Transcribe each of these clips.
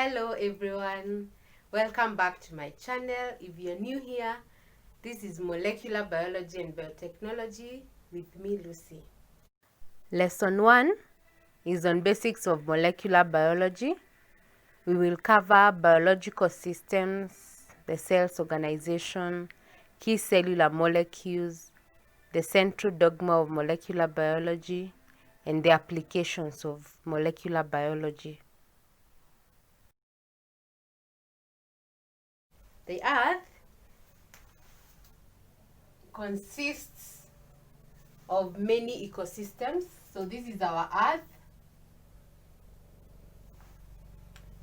Hello everyone, welcome back to my channel. If you're new here, this is Molecular Biology and Biotechnology with me, Lucy. Lesson 1 is on basics of molecular biology. We will cover biological systems, the cell's organization, key cellular molecules, the central dogma of molecular biology, and the applications of molecular biology. The Earth consists of many ecosystems. So this is our Earth.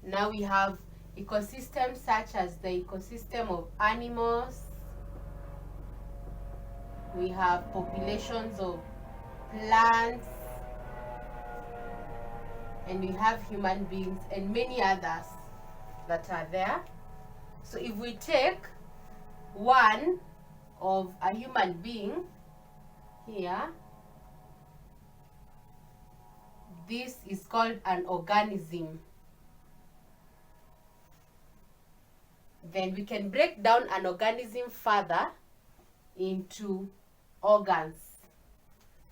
Now we have ecosystems such as the ecosystem of animals. We have populations of plants. And we have human beings and many others that are there. So if we take one of a human being here, this is called an organism. Then we can break down an organism further into organs.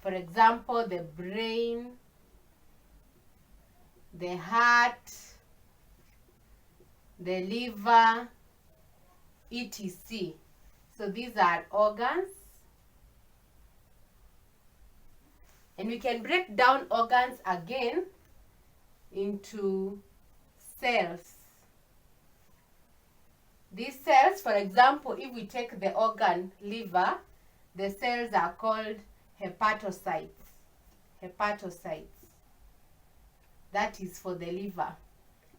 For example, the brain, the heart, the liver, etc. So these are organs. And we can break down organs again into cells. These cells, for example, if we take the organ liver, the cells are called hepatocytes. Hepatocytes. That is for the liver.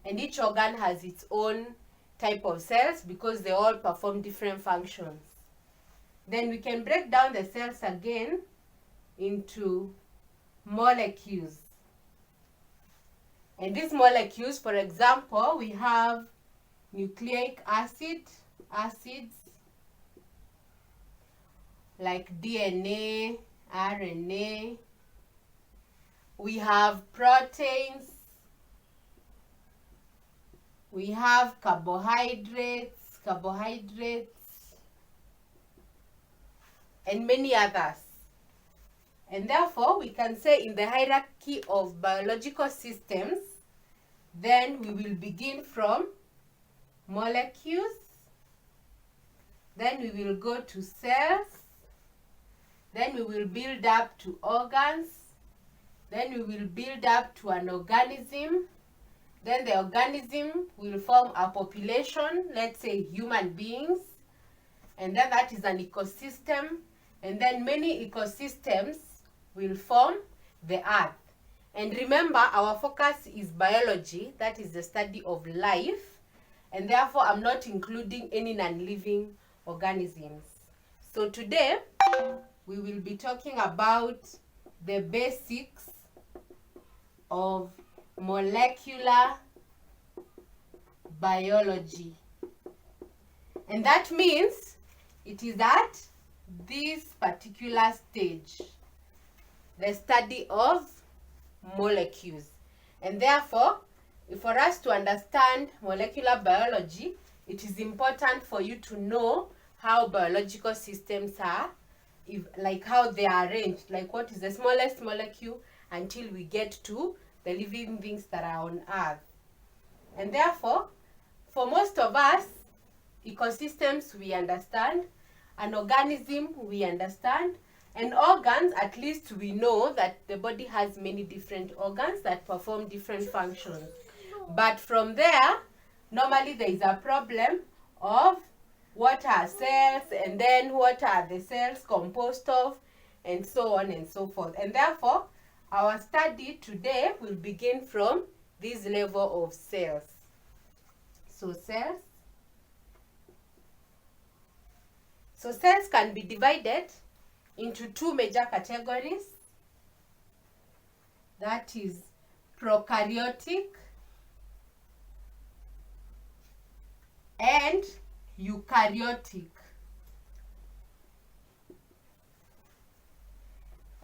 And each organ has its own type of cells because they all perform different functions. Then we can break down the cells again into molecules. And these molecules, for example, we have nucleic acids like DNA, RNA. We have proteins. We have carbohydrates, and many others. And therefore, we can say in the hierarchy of biological systems, then we will begin from molecules, then we will go to cells, then we will build up to organs, then we will build up to an organism. Then the organism will form a population, let's say human beings, and then that is an ecosystem, and then many ecosystems will form the Earth. And remember, our focus is biology, that is the study of life, and therefore I'm not including any non-living organisms. So today, we will be talking about the basics of molecular biology. And that means it is at this particular stage, the study of molecules. And therefore, for us to understand molecular biology, it is important for you to know how biological systems are, like how they are arranged, like what is the smallest molecule until we get to the living beings that are on Earth. And therefore, for most of us, ecosystems we understand, an organism we understand, and organs, at least we know that the body has many different organs that perform different functions. But from there, normally there is a problem of what are cells, and then what are the cells composed of, and so on and so forth. And therefore, our study today will begin from this level of cells. So cells can be divided into two major categories. That is prokaryotic and eukaryotic.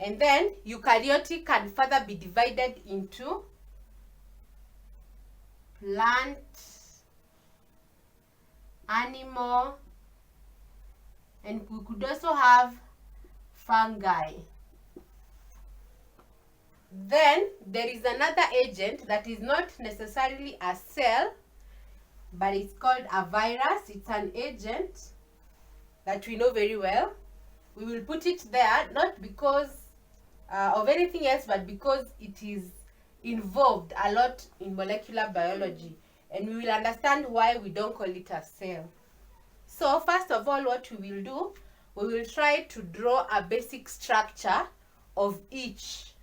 And then eukaryotic can further be divided into plant, animal, and we could also have fungi. Then there is another agent that is not necessarily a cell, but it's called a virus. It's an agent that we know very well. We will put it there not because of anything else, but because it is involved a lot in molecular biology, and we will understand why we don't call it a cell. So first of all, what we will do, we will try to draw a basic structure of each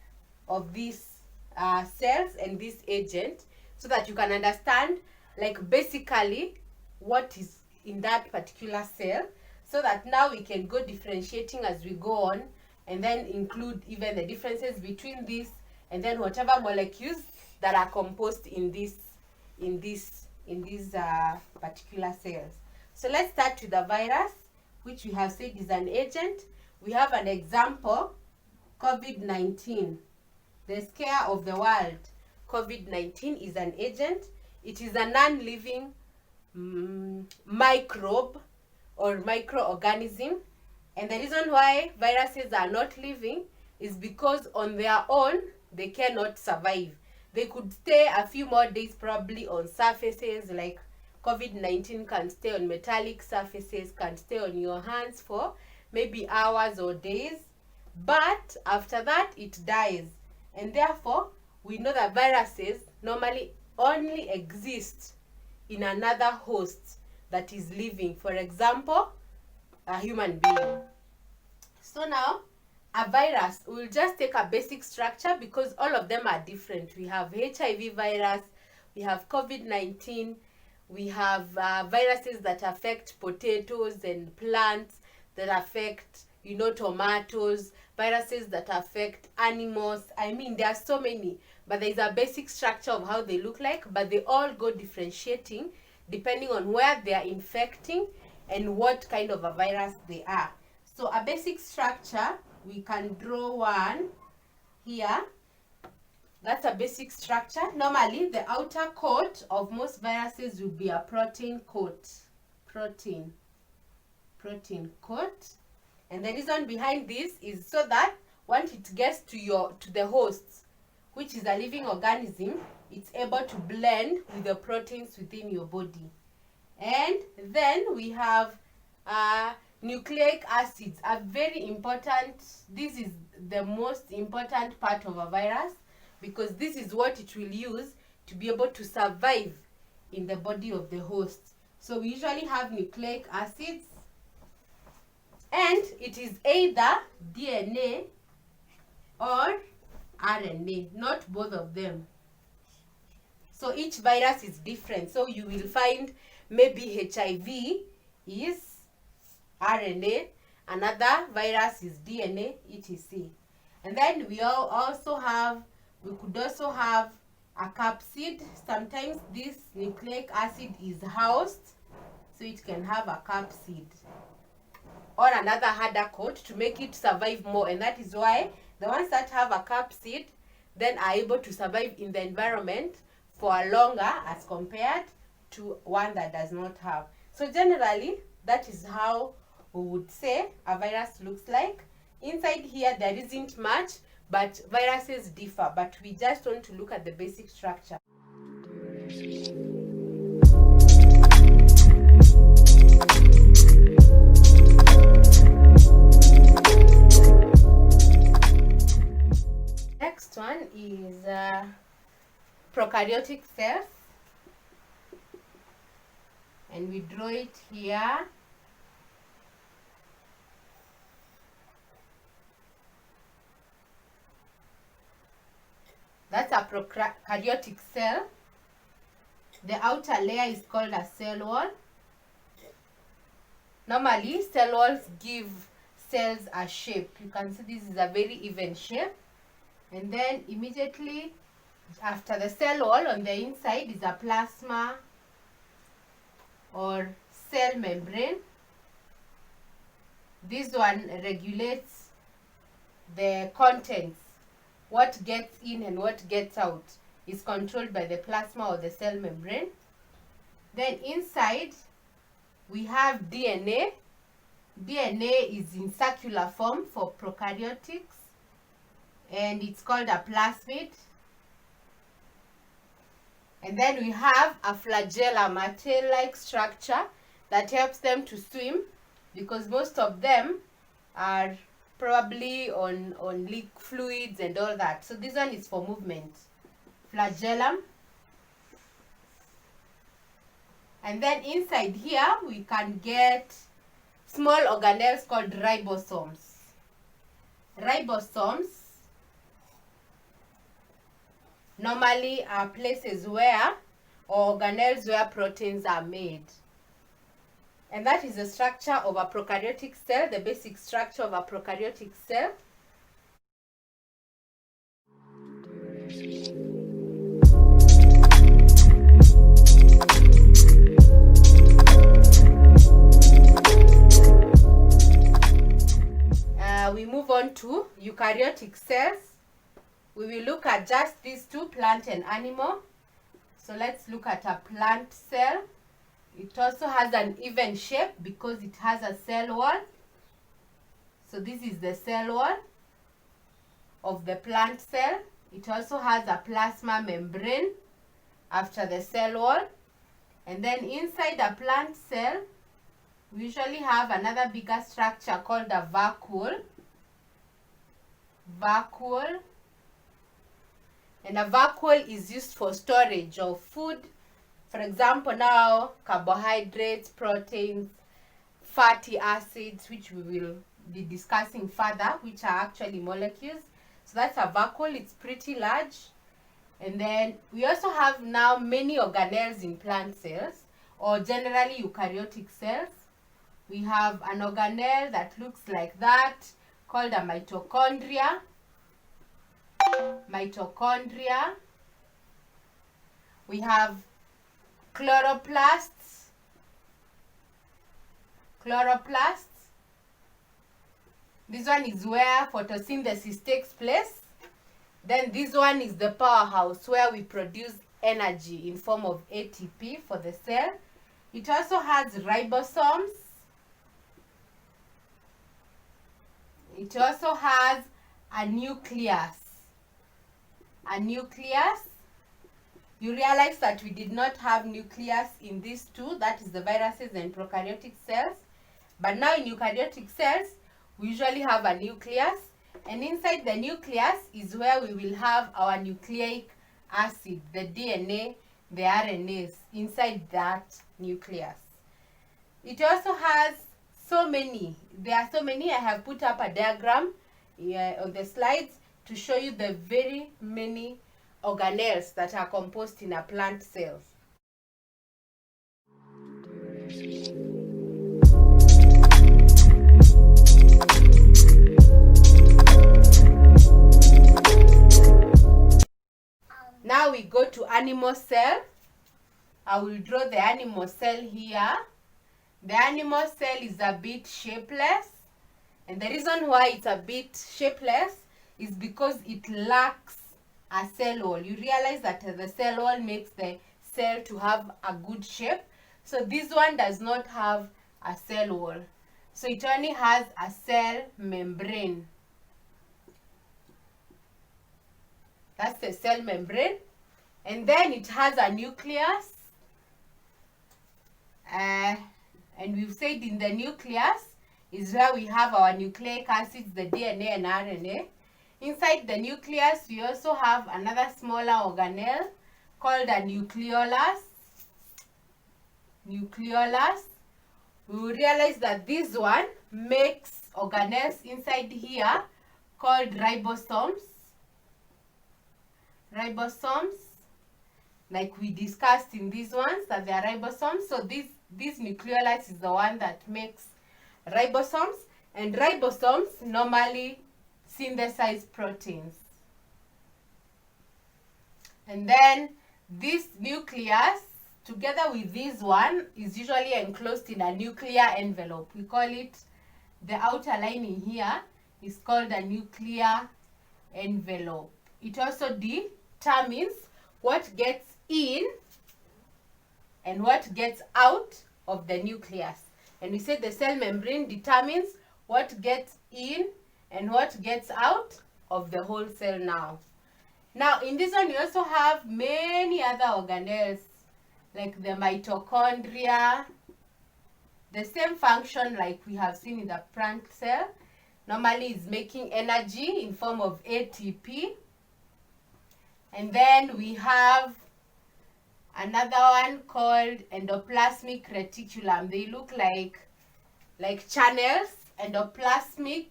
of these cells and this agent, so that you can understand like basically what is in that particular cell, so that now we can go differentiating as we go on, and then include even the differences between these and then whatever molecules that are composed in these particular cells. So let's start with the virus, which we have said is an agent. We have an example, COVID-19, the scare of the world. COVID-19 is an agent. It is a non-living microbe or microorganism. And the reason why viruses are not living is because on their own, they cannot survive. They could stay a few more days probably on surfaces, like COVID-19 can stay on metallic surfaces, can stay on your hands for maybe hours or days. But after that, it dies. And therefore, we know that viruses normally only exist in another host that is living. For example, a human being. So now, a virus, we'll just take a basic structure because all of them are different. We have HIV virus, we have COVID-19, we have viruses that affect potatoes and plants, that affect, tomatoes, viruses that affect animals. I mean, there are so many, but there's a basic structure of how they look like, but they all go differentiating depending on where they are infecting and what kind of a virus they are. So a basic structure, we can draw one here. That's a basic structure. Normally, the outer coat of most viruses will be a protein coat. Protein coat. And the reason behind this is so that once it gets to the host, which is a living organism, it's able to blend with the proteins within your body. And then we have nucleic acids are very important. This is the most important part of a virus because this is what it will use to be able to survive in the body of the host. So we usually have nucleic acids, and it is either DNA or RNA, not both of them. So each virus is different. So you will find maybe HIV is RNA, another virus is DNA, etc. And then we could also have a capsid. Sometimes this nucleic acid is housed, so it can have a capsid or another harder coat to make it survive more. And that is why the ones that have a capsid then are able to survive in the environment for longer as compared to one that does not have. So generally, that is how we would say a virus looks like. Inside here, there isn't much, but viruses differ. But we just want to look at the basic structure. Next one is prokaryotic cells. And we draw it here. That's a prokaryotic cell. The outer layer is called a cell wall. Normally, cell walls give cells a shape. You can see this is a very even shape. And then immediately after the cell wall on the inside is a plasma or cell membrane. This one regulates the contents, what gets in and what gets out. is controlled by the plasma or the cell membrane. Then inside we have DNA. DNA is in circular form for prokaryotes, and it's called a plasmid. And then we have a flagellum, a tail-like structure that helps them to swim, because most of them are probably on leak fluids and all that. So this one is for movement. Flagellum. And then inside here we can get small organelles called ribosomes. Ribosomes normally are places where, or organelles where proteins are made. And that is the structure of a prokaryotic cell, the basic structure of a prokaryotic cell. We move on to eukaryotic cells. We will look at just these two, plant and animal. So let's look at a plant cell. It also has an even shape because it has a cell wall. So this is the cell wall of the plant cell. It also has a plasma membrane after the cell wall. And then inside a plant cell, we usually have another bigger structure called a vacuole. Vacuole. And a vacuole is used for storage of food. For example, now carbohydrates, proteins, fatty acids, which we will be discussing further, which are actually molecules. So that's a vacuole. It's pretty large. And then we also have now many organelles in plant cells, or generally eukaryotic cells. We have an organelle that looks like that, called a mitochondria. Mitochondria. We have chloroplasts. Chloroplasts. This one is where photosynthesis takes place. Then this one is the powerhouse where we produce energy in form of ATP for the cell. It also has ribosomes. It also has a nucleus. A nucleus. You realize that we did not have nucleus in these two, that is the viruses and prokaryotic cells. But now in eukaryotic cells, we usually have a nucleus. And inside the nucleus is where we will have our nucleic acid, the DNA, the RNAs, inside that nucleus. It also has so many. There are so many. I have put up a diagram on the slides to show you the very many organelles that are composed in a plant cell. Now we go to animal cell. I will draw the animal cell here. The animal cell is a bit shapeless, and the reason why it's a bit shapeless is because it lacks a cell wall. You realize that the cell wall makes the cell to have a good shape. So this one does not have a cell wall. So it only has a cell membrane. That's the cell membrane. And then it has a nucleus. And we've said in the nucleus is where we have our nucleic acids, the DNA and RNA. Inside the nucleus, we also have another smaller organelle called a nucleolus. Nucleolus. We will realize that this one makes organelles inside here called ribosomes. Ribosomes, like we discussed in these ones, that they are ribosomes. So this nucleolus is the one that makes ribosomes, and ribosomes normally synthesize proteins. And then this nucleus, together with this one, is usually enclosed in a nuclear envelope. We call it, the outer lining here is called a nuclear envelope. It also determines what gets in and what gets out of the nucleus. And we said the cell membrane determines what gets in and what gets out of the whole cell now. Now, in this one, we also have many other organelles, like the mitochondria, the same function like we have seen in the plant cell. Normally, is making energy in form of ATP. And then we have another one called endoplasmic reticulum. They look like channels. Endoplasmic,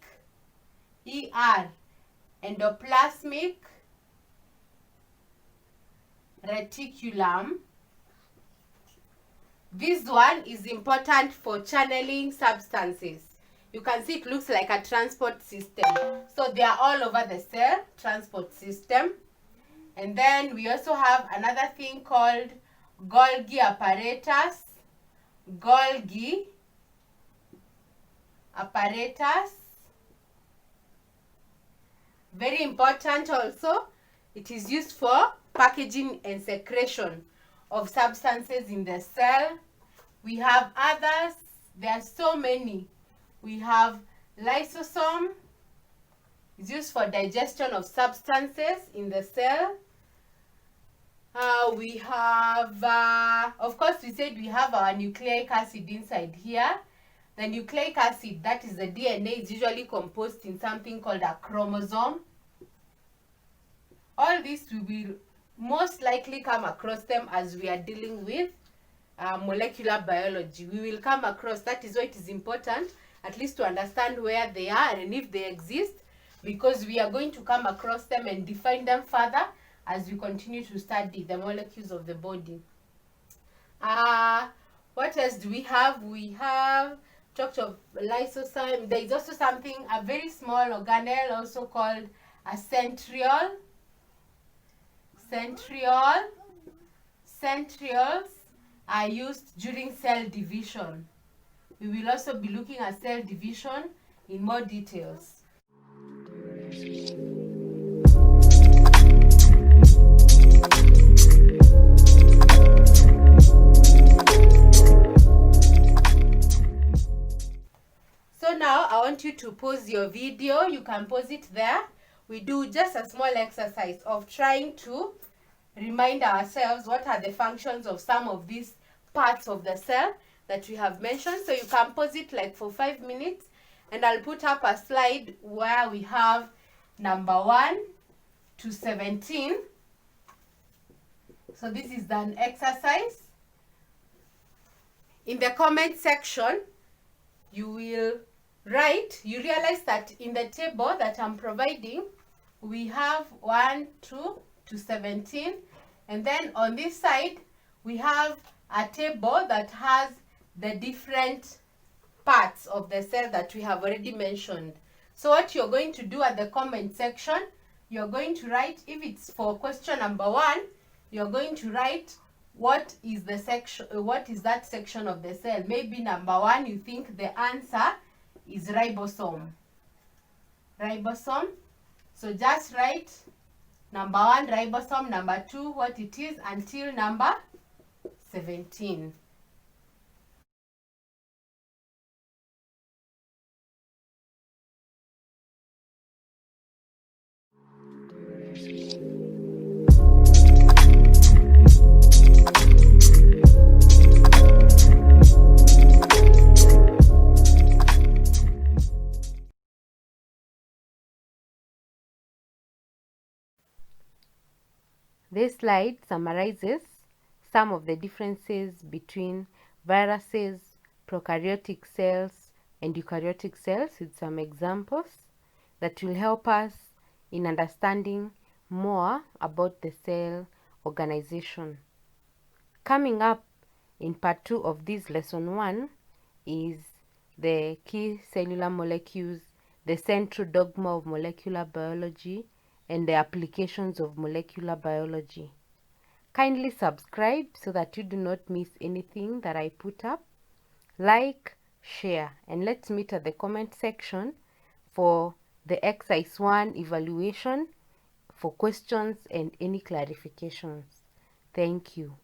ER, endoplasmic reticulum. This one is important for channeling substances. You can see it looks like a transport system. So they are all over the cell, transport system. And then we also have another thing called Golgi apparatus. Golgi apparatus. Very important also. It is used for packaging and secretion of substances in the cell. We have others. There are so many. We have lysosome. It's used for digestion of substances in the cell. We have, of course, we said we have our nucleic acid inside here. The nucleic acid, that is the DNA, is usually composed in something called a chromosome. All this we will most likely come across them as we are dealing with molecular biology. We will come across, that is why it is important at least to understand where they are and if they exist, because we are going to come across them and define them further as we continue to study the molecules of the body. What else do we have? We have talked of lysosome. There is also something, a very small organelle also called a centriole. Centrioles are used during cell division. We will also be looking at cell division in more details. So now I want you to pause your video. You can pause it there. We do just a small exercise of trying to remind ourselves what are the functions of some of these parts of the cell that we have mentioned. So you can pause it like for 5 minutes, and I'll put up a slide where we have number 1 to 17. So this is an exercise. In the comment section, you will write, you realize that in the table that I'm providing, we have 1, 2 to 17. And then on this side, we have a table that has the different parts of the cell that we have already mentioned. So what you're going to do at the comment section, you're going to write, if it's for question number 1, you're going to write what is the section, what is that section of the cell. Maybe number 1, you think the answer is ribosome. Ribosome. So just write number 1, ribosome, number 2, what it is, until number 17. This slide summarizes some of the differences between viruses, prokaryotic cells, and eukaryotic cells with some examples that will help us in understanding more about the cell organization. Coming up in part 2 of this lesson 1 is the key cellular molecules, the central dogma of molecular biology, and the applications of molecular biology. Kindly subscribe so that you do not miss anything that I put up. Like, share, and let's meet at the comment section for the exercise 1 evaluation for questions and any clarifications. Thank you.